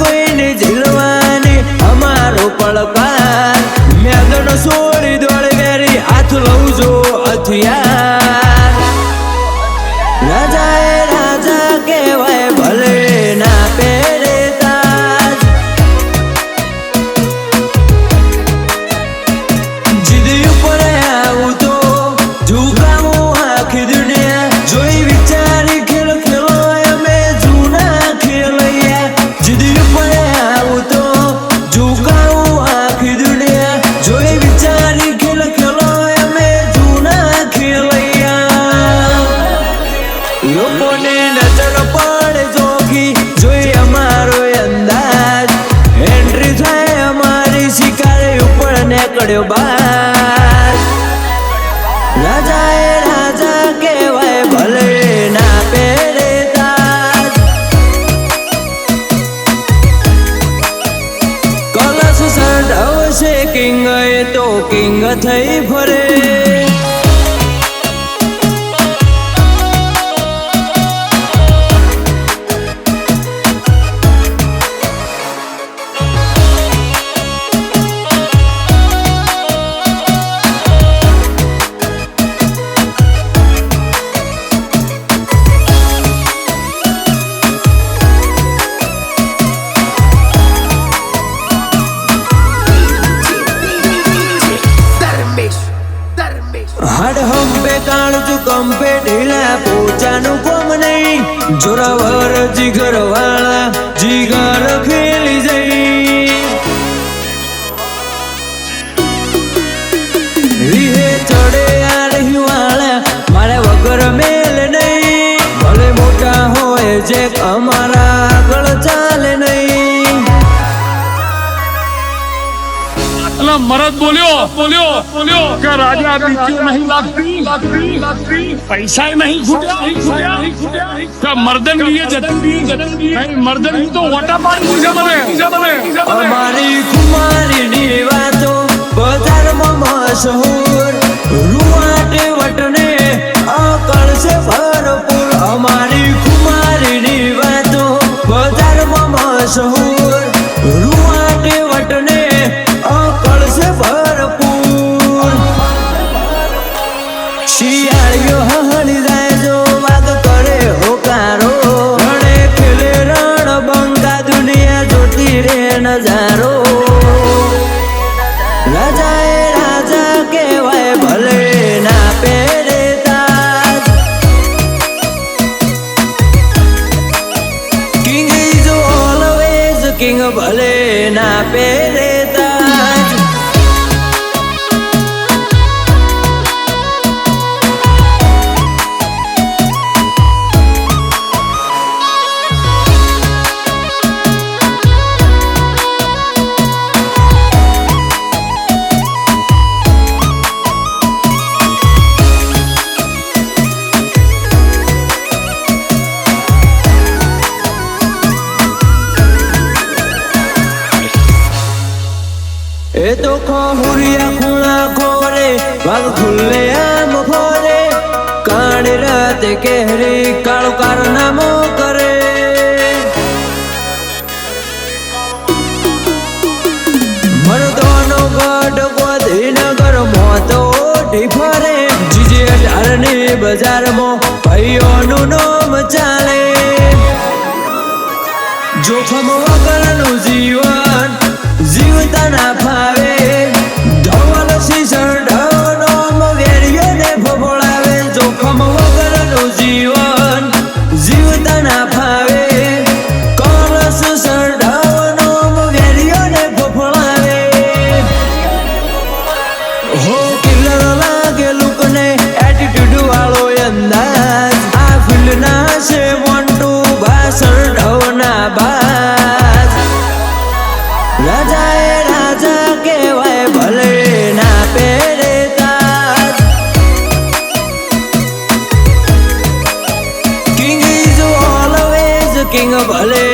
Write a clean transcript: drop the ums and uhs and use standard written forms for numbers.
કોઈને ઝીલવાની અમારો પડકાર મેદન છોડી દોડ વેરી હાથ લઉં જો હથિયાર રાજા એ રાજા કહેવાય ભલે ના પહેરે તાજ જીદ ઉપર આવું તો ઝુકાવું આખી દુનિયા જોઈ વિચારી ખેલ ખેલો અમે જૂના ખેલૈયા જીદ ઉપર આવું તો ઝુકાવું આખી દુનિયા જોઈ વિચારી ખેલ ખેલો અમે જૂના ખેલૈયા લોકોને નજર પડે જોખી જોઈ અમારો અંદાજ એન્ટ્રી થાય અમારી શિકારે ઉપર નીકળ્યો બાર રાજા એ રાજા કહેવાય ભલે ના પહેરે તાજ કલશ સડાવશે કિંગ એ તો કિંગ થઈ ફરે હાડ હંપે કાળજું કંપે ઢીલા પોચાનું કોમ નહીં જોરાવર જીગર વાળા જીગર ખેલી જઈ રીહે ચડે આ રહી વાળા મારે વગર મેલ નહીં ભલે મોટા હોય જે અમારા આગળ ચાલે નહીં मरद बोलियो क्या राजा बीच नहीं लागती पैसा ही नहीं छूटा क्या मर्दन लिए जतन मर्दन ही तो वाटा पानी અમારી કુમારીની વાતો બજારમાં મશહૂર રૂવાટે વટને અકળ છે ભરપૂર અમારી કુમારીની વાતો બજારમાં મશહૂર રૂવાટે વટને અકળ છે ભરપૂર શિયાળીઓ હળી જાય જો વાગ કરે હોકારો રણે ખેલે રણ બંગા દુનિયા જોતી રે નજારો રાજા એ રાજા કહેવાય ભલે ના પહેરે તાજ કિંગ ઇઝ ઓલવેઝ કિંગ ભલે ના પહેરે તાજ એ તો ખોહુરિયા ખૂણા ખોરે વાગ ખુલ્લે આમ ફોરે કાળી રાતે કેહરી કાળો કારનામો કરે મરદોનો ગઢ ગોધીનગર મોતો ઓઢી ફરે જીજે 18ની બજારમાં ભાઈઓનું નામ ચાલે જોખમ વગરનું જીવન જીવતા ના ફાવે ધવલ શીશણ ઢવનો વેરીઓને ફફોડાવે જોખમ વગરનું જીવન જીવતા ના ફાવે કલશ સરઢવનો વેરીઓને ફફોડાવે હો કિલ્લર લાગે લુકને એટીટ્યુડ વાળો અંદાજ આ ફિલ્ડના છે મોન્ટુ ભાષણ ઢવના બાજ રાજા એ રાજા કહેવાય ભલે ના પહેરે તાજ કિંગ ઇઝ ઓલવેઝ કિંગ ભલે